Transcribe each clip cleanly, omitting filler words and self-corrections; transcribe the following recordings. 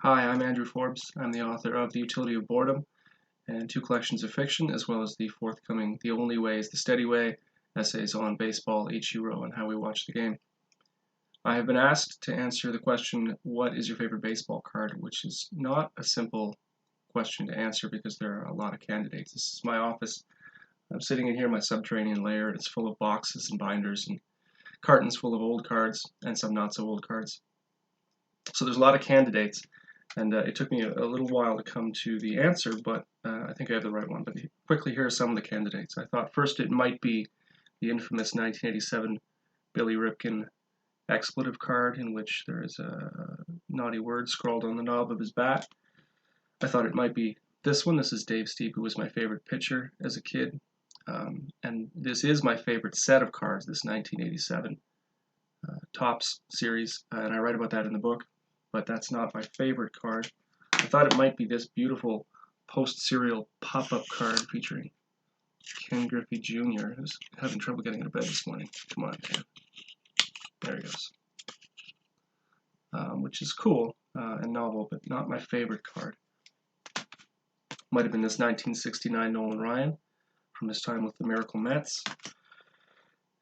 Hi, I'm Andrew Forbes. I'm the author of The Utility of Boredom and two collections of fiction, as well as the forthcoming The Only Way is the Steady Way, essays on baseball, Ichiro, and how we watch the game. I have been asked to answer the question, what is your favorite baseball card? Which is not a simple question to answer because there are a lot of candidates. This is my office. I'm sitting in here in my subterranean lair, and it's full of boxes and binders and cartons full of old cards and some not so old cards. So there's a lot of candidates. And it took me a little while to come to the answer, but I think I have the right one. But quickly, here are some of the candidates. I thought first it might be the infamous 1987 Billy Ripken Expletive card, in which there is a naughty word scrawled on the knob of his bat. I thought it might be this one. This is Dave Steep, who was my favorite pitcher as a kid. And this is my favorite set of cards, this 1987 Topps series, and I write about that in the book. But that's not my favorite card. I thought it might be this beautiful post-serial pop-up card featuring Ken Griffey Jr., who's having trouble getting out of bed this morning. Come on, Ken. There he goes. Which is cool and novel, but not my favorite card. Might have been this 1969 Nolan Ryan from his time with the Miracle Mets.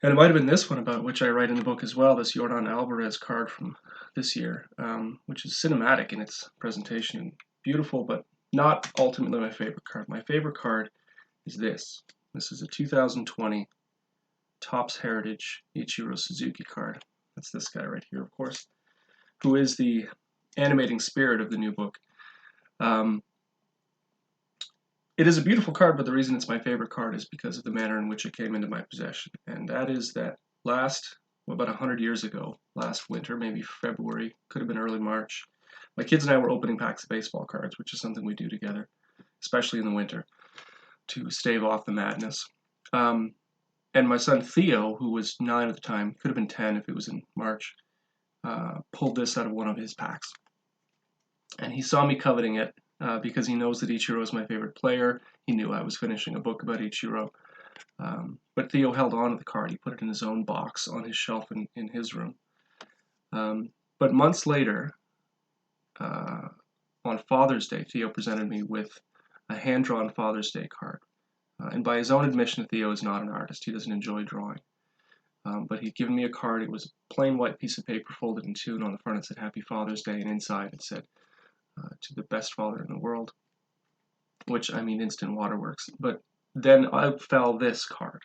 And it might have been this one, about which I write in the book as well, this Yordan Alvarez card from this year, which is cinematic in its presentation and beautiful, but not ultimately my favorite card. My favorite card is this. This is a 2020 Topps Heritage Ichiro Suzuki card. That's this guy right here, of course, who is the animating spirit of the new book. It is a beautiful card, but the reason it's my favorite card is because of the manner in which it came into my possession. And that is that about 100 years ago, last winter, maybe February, could have been early March, my kids and I were opening packs of baseball cards, which is something we do together, especially in the winter, to stave off the madness. And my son Theo, who was 9 at the time, could have been 10 if it was in March, pulled this out of one of his packs. And he saw me coveting it, because he knows that Ichiro is my favorite player. He knew I was finishing a book about Ichiro. But Theo held on to the card. He put it in his own box on his shelf in his room. But months later, on Father's Day, Theo presented me with a hand-drawn Father's Day card. And by his own admission, Theo is not an artist. He doesn't enjoy drawing. But he'd given me a card. It was a plain white piece of paper folded in two, and on the front it said Happy Father's Day, and inside it said, to the best father in the world, which, I mean, instant waterworks. But then out fell this card.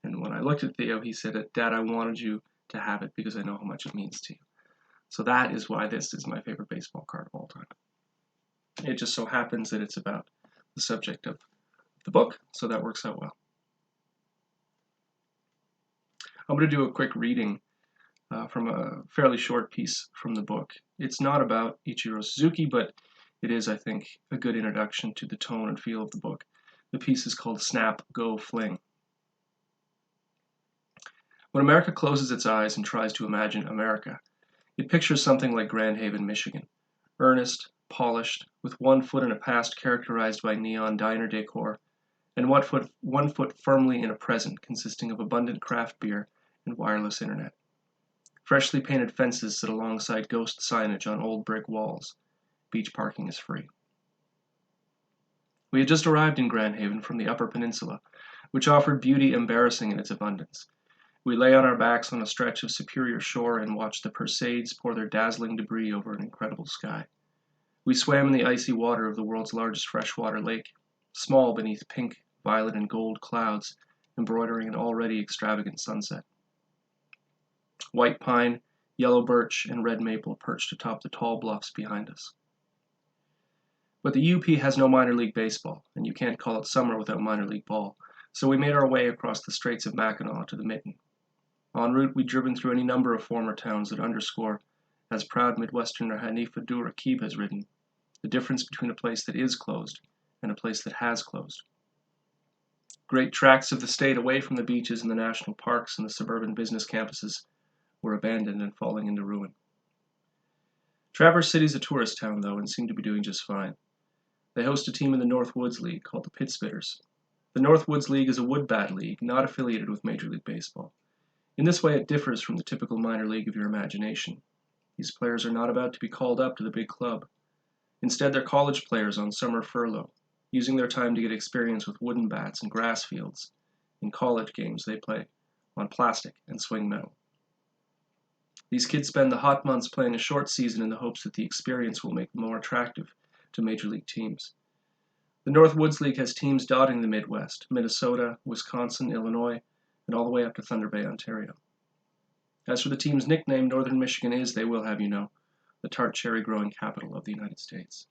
And when I looked at Theo, he said, Dad, I wanted you to have it because I know how much it means to you. So that is why this is my favorite baseball card of all time. It just so happens that it's about the subject of the book, so that works out well. I'm going to do a quick reading from a fairly short piece from the book. It's not about Ichiro Suzuki, but it is, I think, a good introduction to the tone and feel of the book. The piece is called Snap, Go, Fling. When America closes its eyes and tries to imagine America, it pictures something like Grand Haven, Michigan, earnest, polished, with one foot in a past characterized by neon diner decor, and one foot firmly in a present consisting of abundant craft beer and wireless internet. Freshly painted fences sit alongside ghost signage on old brick walls. Beach parking is free. We had just arrived in Grand Haven from the Upper Peninsula, which offered beauty embarrassing in its abundance. We lay on our backs on a stretch of superior shore and watched the Perseids pour their dazzling debris over an incredible sky. We swam in the icy water of the world's largest freshwater lake, small beneath pink, violet, and gold clouds, embroidering an already extravagant sunset. White pine, yellow birch, and red maple perched atop the tall bluffs behind us. But the UP has no minor league baseball, and you can't call it summer without minor league ball, so we made our way across the Straits of Mackinac to the Mitten. En route, we'd driven through any number of former towns that underscore, as proud Midwesterner Hanifa Dur-Rakib has written, the difference between a place that is closed and a place that has closed. Great tracts of the state away from the beaches and the national parks and the suburban business campuses were abandoned and falling into ruin. Traverse City's a tourist town, though, and seemed to be doing just fine. They host a team in the North Woods League called the Pit Spitters. The North Woods League is a wood bat league, not affiliated with Major League Baseball. In this way, it differs from the typical minor league of your imagination. These players are not about to be called up to the big club. Instead, they're college players on summer furlough, using their time to get experience with wooden bats and grass fields in college games they play on plastic and swing metal. These kids spend the hot months playing a short season in the hopes that the experience will make them more attractive to major league teams. The North Woods League has teams dotting the Midwest, Minnesota, Wisconsin, Illinois, and all the way up to Thunder Bay, Ontario. As for the team's nickname, Northern Michigan is, they will have you know, the tart cherry growing capital of the United States.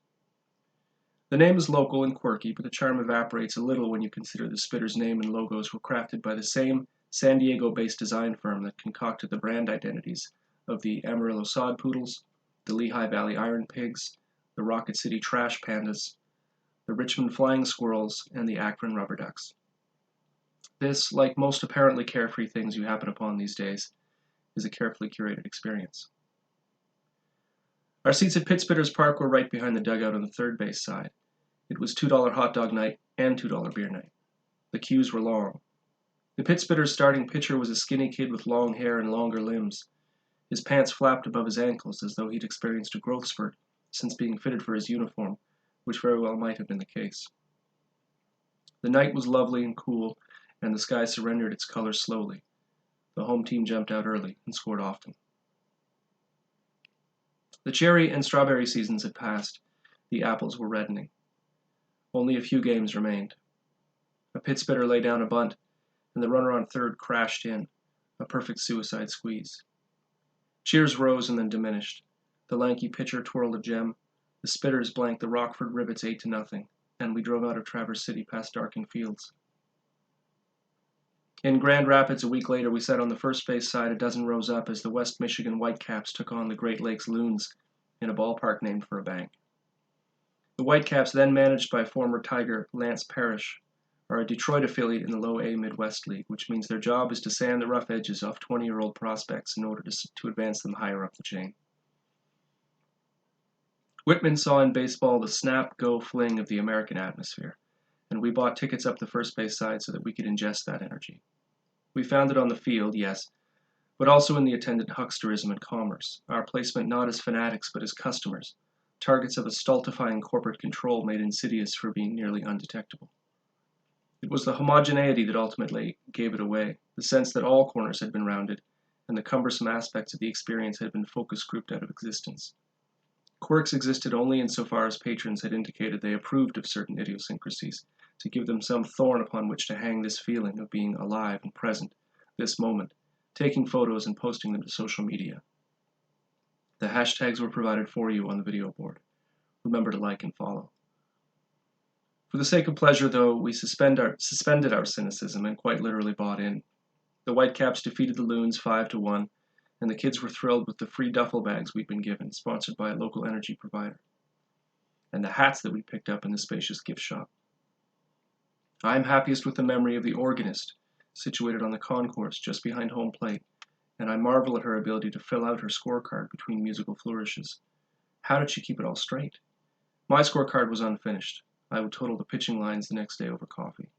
The name is local and quirky, but the charm evaporates a little when you consider the Spitters' name and logos were crafted by the same San Diego-based design firm that concocted the brand identities of the Amarillo Sod Poodles, the Lehigh Valley Iron Pigs, the Rocket City Trash Pandas, the Richmond Flying Squirrels, and the Akron Rubber Ducks. This, like most apparently carefree things you happen upon these days, is a carefully curated experience. Our seats at Pittsburgh's Park were right behind the dugout on the third base side. It was $2 hot dog night and $2 beer night. The queues were long. The Pittsburgh's starting pitcher was a skinny kid with long hair and longer limbs. His pants flapped above his ankles as though he'd experienced a growth spurt since being fitted for his uniform, which very well might have been the case. The night was lovely and cool, and the sky surrendered its colors slowly. The home team jumped out early and scored often. The cherry and strawberry seasons had passed. The apples were reddening. Only a few games remained. A Pittsburgher lay down a bunt, and the runner on third crashed in, a perfect suicide squeeze. Cheers rose and then diminished. The lanky pitcher twirled a gem. The Spitters blanked the Rockford Rivets 8-0, and we drove out of Traverse City past darkened fields. In Grand Rapids a week later, we sat on the first base side a dozen rows up as the West Michigan Whitecaps took on the Great Lakes Loons in a ballpark named for a bank. The Whitecaps, then managed by former Tiger Lance Parrish, are a Detroit affiliate in the Low A Midwest League, which means their job is to sand the rough edges off 20-year-old prospects in order to advance them higher up the chain. Whitman saw in baseball the snap, go, fling of the American atmosphere, and we bought tickets up the first base side so that we could ingest that energy. We found it on the field, yes, but also in the attendant hucksterism and commerce, our placement not as fanatics but as customers, targets of a stultifying corporate control made insidious for being nearly undetectable. It was the homogeneity that ultimately gave it away, the sense that all corners had been rounded, and the cumbersome aspects of the experience had been focus grouped out of existence. Quirks existed only insofar as patrons had indicated they approved of certain idiosyncrasies, to give them some thorn upon which to hang this feeling of being alive and present, this moment, taking photos and posting them to social media. The hashtags were provided for you on the video board. Remember to like and follow. For the sake of pleasure, though, we suspended our cynicism and quite literally bought in. The Whitecaps defeated the Loons 5-1, and the kids were thrilled with the free duffel bags we'd been given, sponsored by a local energy provider, and the hats that we picked up in the spacious gift shop. I am happiest with the memory of the organist, situated on the concourse just behind home plate, and I marvel at her ability to fill out her scorecard between musical flourishes. How did she keep it all straight? My scorecard was unfinished. I would total the pitching lines the next day over coffee.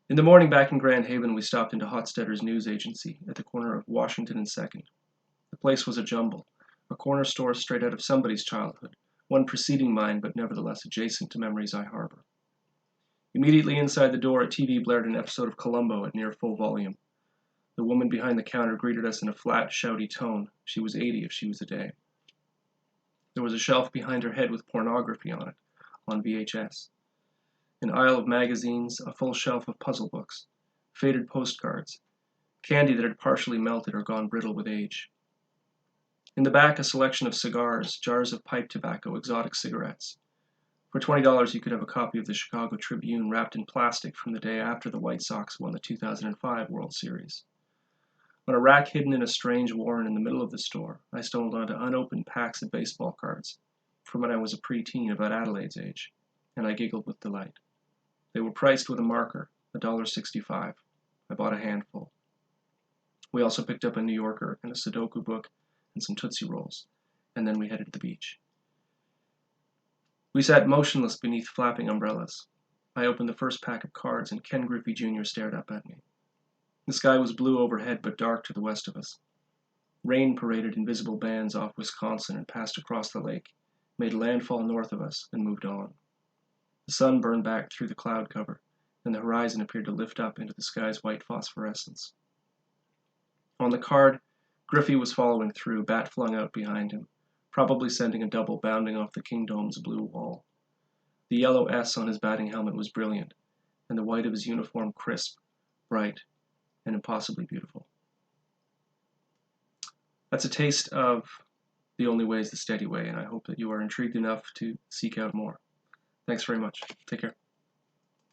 In the morning back in Grand Haven, we stopped into Hotstetter's news agency at the corner of Washington and 2nd. The place was a jumble, a corner store straight out of somebody's childhood, one preceding mine but nevertheless adjacent to memories I harbor. Immediately inside the door, a TV blared an episode of Columbo at near full volume. The woman behind the counter greeted us in a flat, shouty tone. She was 80 if she was a day. There was a shelf behind her head with pornography on it, on VHS. An aisle of magazines, a full shelf of puzzle books, faded postcards, candy that had partially melted or gone brittle with age. In the back, a selection of cigars, jars of pipe tobacco, exotic cigarettes. For $20, you could have a copy of the Chicago Tribune wrapped in plastic from the day after the White Sox won the 2005 World Series. On a rack hidden in a strange warren in the middle of the store, I stumbled onto unopened packs of baseball cards from when I was a preteen about Adelaide's age, and I giggled with delight. They were priced with a marker, $1.65. I bought a handful. We also picked up a New Yorker and a Sudoku book and some Tootsie Rolls, and then we headed to the beach. We sat motionless beneath flapping umbrellas. I opened the first pack of cards, and Ken Griffey Jr. stared up at me. The sky was blue overhead, but dark to the west of us. Rain paraded invisible bands off Wisconsin and passed across the lake, made landfall north of us, and moved on. The sun burned back through the cloud cover, and the horizon appeared to lift up into the sky's white phosphorescence. On the card, Griffey was following through, bat flung out behind him, probably sending a double bounding off the Kingdome's blue wall. The yellow S on his batting helmet was brilliant, and the white of his uniform crisp, bright, and impossibly beautiful. That's a taste of The Only Way is the Steady Way, and I hope that you are intrigued enough to seek out more. Thanks very much. Take care.